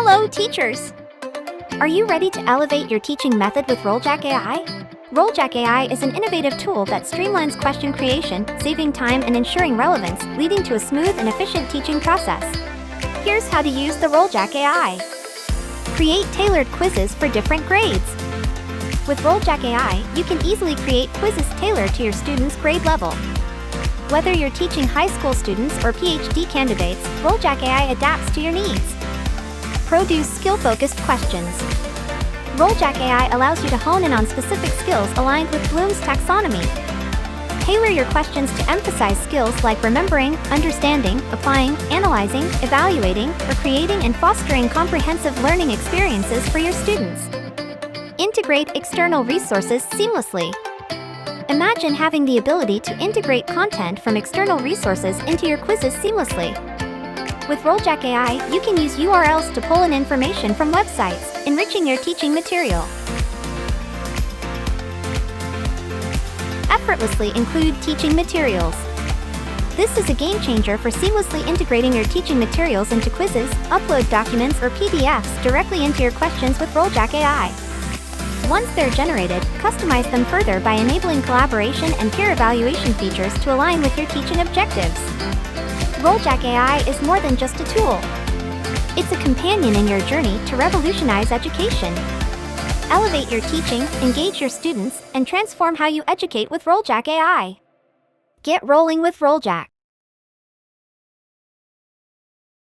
Hello, teachers! Are you ready to elevate your teaching method with Rolljak AI? Rolljak AI is an innovative tool that streamlines question creation, saving time and ensuring relevance, leading to a smooth and efficient teaching process. Here's how to use the Rolljak AI. Create tailored quizzes for different grades. With Rolljak AI, you can easily create quizzes tailored to your students' grade level. Whether you're teaching high school students or PhD candidates, Rolljak AI adapts to your needs. Produce skill-focused questions. Rolljak AI allows you to hone in on specific skills aligned with Bloom's taxonomy. Tailor your questions to emphasize skills like remembering, understanding, applying, analyzing, evaluating, or creating and fostering comprehensive learning experiences for your students. Integrate external resources seamlessly. Imagine having the ability to integrate content from external resources into your quizzes seamlessly. With Rolljak AI, you can use URLs to pull in information from websites, enriching your teaching material. Effortlessly include teaching materials. This is a game changer for seamlessly integrating your teaching materials into quizzes, upload documents or PDFs directly into your questions with Rolljak AI. Once they're generated, customize them further by enabling collaboration and peer evaluation features to align with your teaching objectives. Rolljak AI is more than just a tool. It's a companion in your journey to revolutionize education. Elevate your teaching, engage your students, and transform how you educate with Rolljak AI. Get rolling with Rolljak.